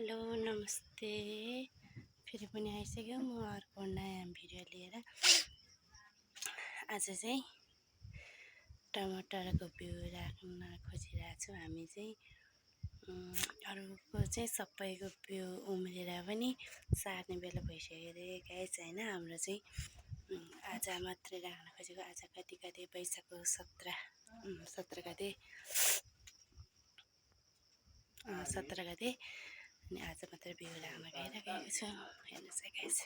Hello नमस्ते फेरि पनि आइसक्यो म अर्को नयाँ भिडियो लिएर। आज चाहिँ टमाटरको बिउ राख्न खोजिरहेको छु। हामी चाहिँ अरूको चाहिँ सबैको बिउ उम्रेर पनि सार्ने बेला भइसक्यो अरे गाइस हैन। हाम्रो चाहिँ आज मात्रै राख्न खोजेको। आज कति वैशाखको 17 गते 17 गते अनि आज मात्र बिउ राख्न गइरहेको छु। हेर्नुहोस् है गाइस।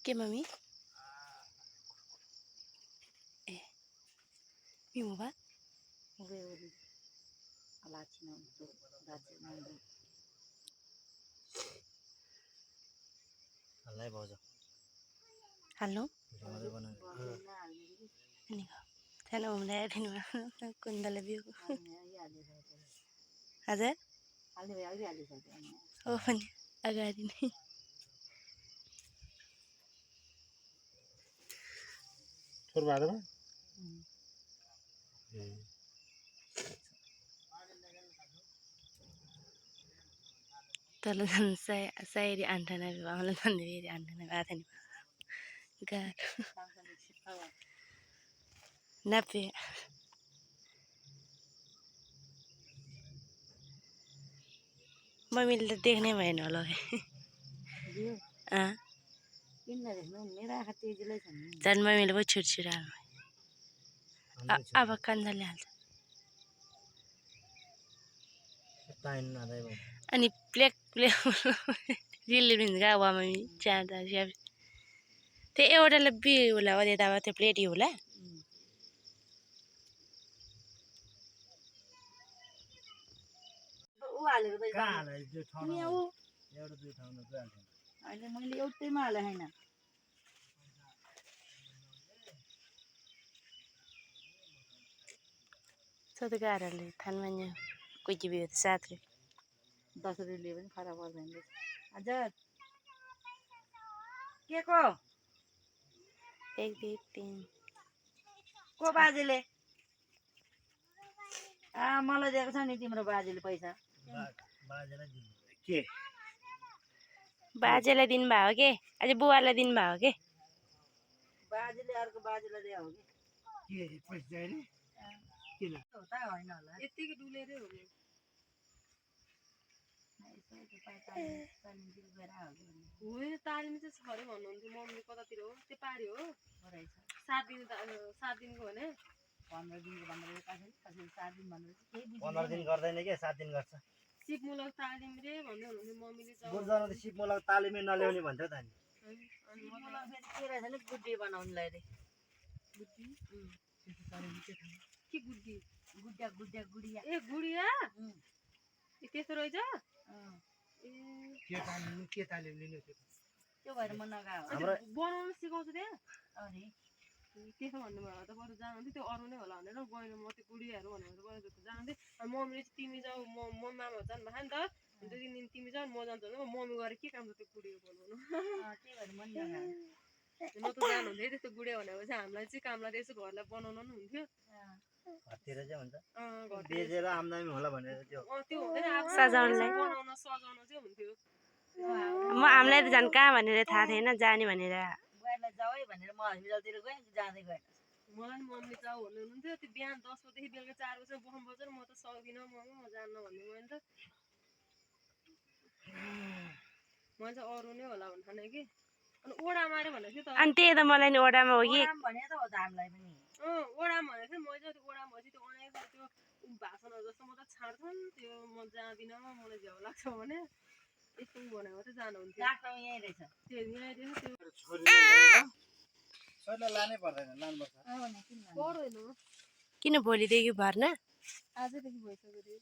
के मम्मी ए बिउ बा हाल्नु अनि सानो उम्राइदिनु कुन्दले बिउ हजुर हो पनि अगाडि नै तल झन् सायरी आन्ठाना भाउला भन्दै फेरि आन्ठाना भएको नि गाह्रो नापे मम्मीले त देख्नै भएन होला झन् मम्मीले पो छुटछुट हाल्नु अब कन्दाले हाल्छ अनि प्लेक रिले भिन्का वा मम्मी चार्दा त्यो एउटाले बिउ होला हो त्यता त्यो प्लेट होला मैले एउटैमा हाले हैन सोधगारले थानमा कोही के बिउ साथले 10 रुपैयाँ पनि खराब गर्दैन हजुर के को 1 2 3 को बाजेले मलाई दिएको छ नि तिम्रो बाजेले पैसा के बाजेलाई दिनु भयो के अझै बुवालाई दिनु भयो के बाजेले अर्को बाजेलाई दिए हो के पैसा हैन किन होता हैन होला यतिकै डुलेरै हो नि होइन तालिम चाहिँ छ अरे भन्नुहुन्थ्यो मम्मीले कतातिर हो त्यो पारि हो 7 दिनको भने 15 दिनको भन्दै कसैले 7 दिन भन्दै केही 15 दिन गर्दैन के 7 दिन गर्छ सिपमूलक तालिम रे भन्दै हुनुहुन्थ्यो मम्मीले चाहिँ बुझ्दैन त सिपमूलक तालिमै नल्याउने भन्थ्यो त नि अनि मलाई फेरि के रहेछ नि गुड्डी बनाउनलाई रे गुड्डी के गुड्डी गुडिया ए गुडिया त्यस्तो रहेछ के तालिम लिनु त्यो भएर म नगाए बनाउन सिकाउँछु त्यहाँ अरे त्यसो भन्नुभयो त बरु जानुहुन्थ्यो त्यो अरू नै होला भनेर गएन म त्यो गुडियाहरू भनेर गएर जानुहुन्थ्यो मम्मीले चाहिँ तिमी जाऊ म मामा जानु भयो नि त 2 दिन तिमी जाऊ म जान्छु भने मम्मी गएर के काम छ त्यो गुडिया बनाउनु त्यही भएर म नगाए न त जानुहुन्थ्यो त्यस्तो गुडिया भनेको चाहिँ हामीलाई चाहिँ कामलाई यसो घरलाई बनाउनु नि हुन्थ्यो घरतिर चाहिँ हुन्छ बेचेर आम्दानी होला भनेर त्यो हुँदैन सजाउनलाई बनाउन सजाउन चाहिँ हुन्थ्यो म हामीलाई त झन् कहाँ भनेर थाहा थिएन जाने भनेर बुवालाई जाऊ है भनेर म हस्पिटलतिर गएँ जाँदै गएन मलाई मम्मी जाऊ भन्नुहुन्थ्यो त्यो बिहान 10 बजेदेखि बेलुका 4 बजेसम्म बस्नुपर्छ म त सक्दिनँ मम्मी म जान्न भन्ने मैले त मैले चाहिँ अरू नै होला भन्नु थालेँ कि अनि ओडा मारे भनेको थियो त अनि त्यही त मलाई नि ओडामा हो कि भने त हो त हामीलाई पनि ओडाम भनेको थियो मैले चाहिँ त्यो ओडाम भएपछि त्यो अनेक त्यो भाषणहरू जस्तो म त छाड्छु नि त्यो म जाँदिनँ मलाई झ्याउ लाग्छ भने यस्तो भनेको चाहिँ जानुहुन्थ्यो डाक्टर यहीँ रहेछ त्यो यहीँ रहेछ त्यो छोरीलाई लानै पर्दैन लानुपर्छ पर्दैन किन भोलिदेखि भर्न आजदेखि भइसक्यो रे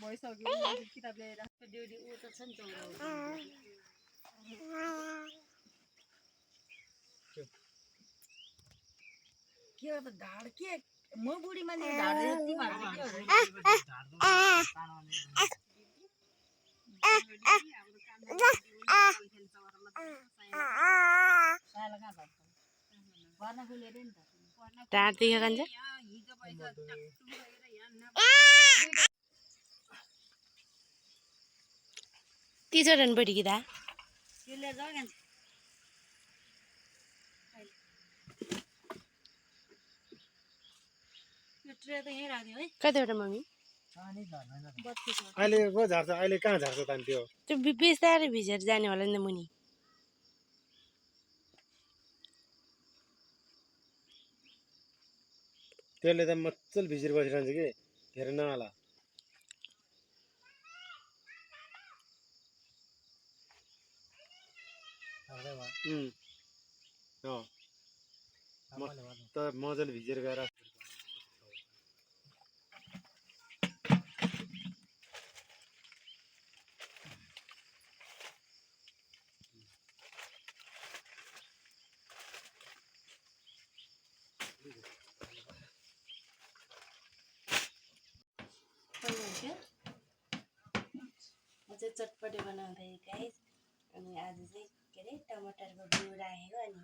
भइसक्यो किताब ल्याएर ड्युटी ऊ त छ नि के हो त ढाड के म बुढी मान्छे ढाड तिमीहरू के हो ढाड देखियो कान्छ तीचरन बढी कि दा कतिवटा मम्मी अहिले को झार्छ अहिले कहाँ झार्छ त अनि त्यो बिस्तारै भिजेर जाने होला नि त मुनि त्यसले त मजाले भिजेर बसिरहन्छ कि हेर नआला त मजाले भिजेर गएर चाहिँ चटपटे बनाउँदै गाइस अनि आज चाहिँ के अरे टमाटरको बिउ राखेको अनि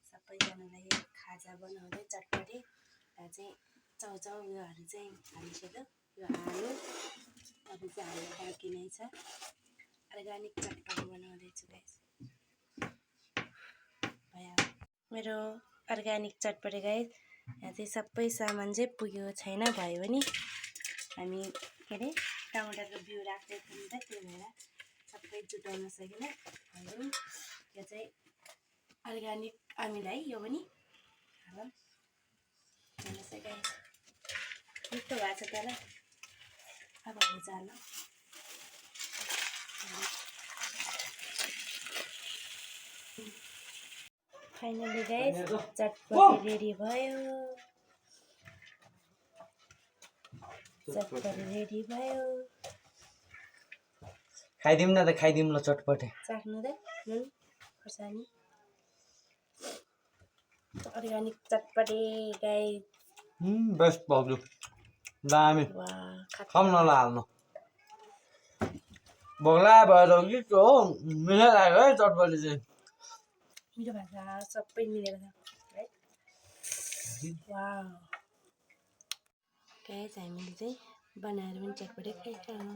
सबैजनालाई खाजा बनाउँदै चटपटे चाहिँ चाउचाउ उयोहरू चाहिँ हालिसक्यो यो आलु अरू चाहिँ हाल्नु बाँकी नै छ अर्ग्यानिक चटपटे बनाउँदैछु गाइस भयो मेरो अर्ग्यानिक चटपटे गाइस यहाँ चाहिँ सबै सामान चाहिँ पुगेको छैन भयो भने हामी के अरे टमाटरको बिउ राख्दै थियौँ नि त त्यही भएर सबै जुटाउन सकिनँ अनि यो चाहिँ अर्ग्यानिक हामीलाई यो पनि हालौँ हेर्नुहोस् है गाइस मिठो भएको छ त्यसलाई अब जानु फाइनली गाइस चटपटे रेडी भयो चटपटे रेडी भयो खाइदिउँ न त खाइदिउँ ल चटपटे चाख्नु त नुन खोर्सानी अर्ग्यानिक चटपटे गाइस बेस्ट भाउजू दामी खाऊँ न ल हाल्नु भोग्ला भएर कि हो मिठो लाग्यो है चटपटे चाहिँ मिठो भएको छ सबै मिलेको छ है वाउ गाइस हामीले चाहिँ बनाएर पनि चटपटे खाइखानु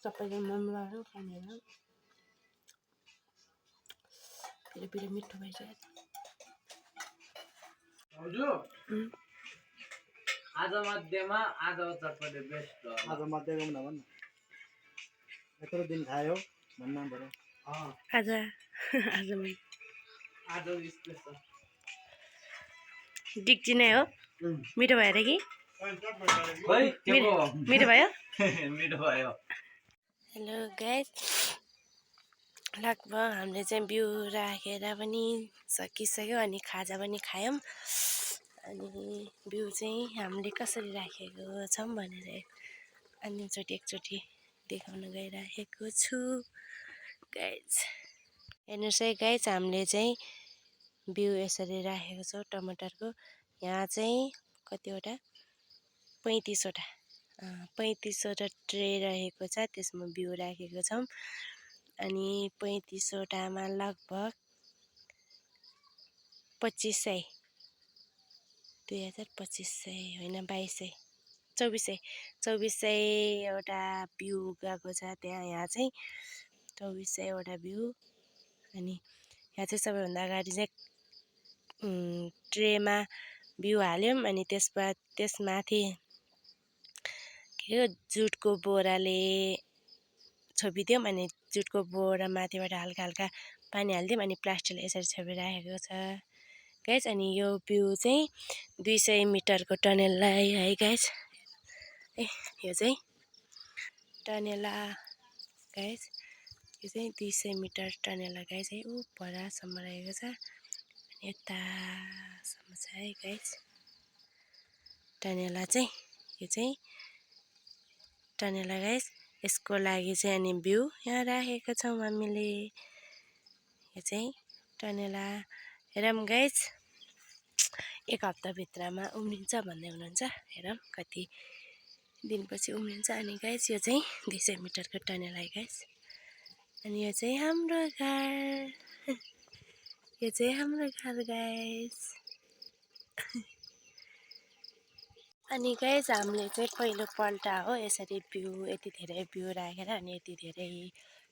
सबैले मन लगाएर खानेर पिरो पिरो मिठो भइसक्यो भाउजू आज मध्येमा आज चटपटे बेस्ट हो आज मध्येको पनि भन यत्रो दिन खायो भन्न पर्यो आज स्पेशल डिक्ची नै हो मिठो भएर कि मिठो भयो मिठो भयो हेलो गाइस लगभग हामीले चाहिँ बिउ राखेर पनि सकिसक्यो अनि खाजा पनि खायौँ अनि बिउ चाहिँ हामीले कसरी राखेको छौँ भनेर अन्यचोटि एकचोटि देखाउन गइराखेको छु गाइस हेर्नुहोस् है गाइस हामीले चाहिँ बिउ यसरी राखेको छौँ टमाटरको यहाँ चाहिँ कतिवटा 35वटा ट्रे रहेको छ त्यसमा बिउ राखेको छौँ अनि 35वटामा लगभग 2500 होइन 2400 बिउ गएको छ त्यहाँ यहाँ चाहिँ 2400वटा बिउ अनि यहाँ चाहिँ सबैभन्दा अगाडि चाहिँ ट्रेमा बिउ हाल्यौँ अनि त्यसमाथि के हो जुटको बोराले छोपिदियौँ अनि जुटको बोरा माथिबाट हल्का हल्का पानी हालिदियौँ अनि प्लास्टिकले यसरी छोपिराखेको छ गाइस अनि यो बिउ चाहिँ 200 मिटरको टनेललाई है गाइस यो चाहिँ टनेला गाइस यो चाहिँ 200 मिटर टनेला गाइस है ऊ परसम्म रहेको छ अनि यतासम्म छ है गाइस टनेला चाहिँ यो चाहिँ टनेला गाइस यसको लागि चाहिँ अनि बिउ यहाँ राखेको छौँ हामीले यो चाहिँ टनेला हेरौँ गाइस 1 हप्ताभित्रमा उम्रिन्छ भन्दै हुनुहुन्छ हेरौँ कति दिनपछि उम्रिन्छ अनि गाइस यो चाहिँ 200 मिटरको टनेला गाइस अनि यो चाहिँ हाम्रो घर। यो चाहिँ हाम्रो घर गाइस। अनि गाइस हामीले चाहिँ पहिलोपल्ट हो यसरी बिउ यति धेरै बिउ राखेर अनि यति धेरै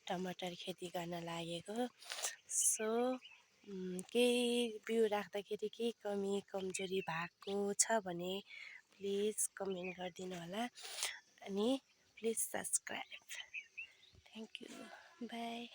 टमाटर खेती गर्न लागेको। सो केही बिउ राख्दाखेरि केही कमी कमजोरी भएको छ भने प्लिज कमेन्ट गरिदिनु होला अनि please subscribe. Thank you, by.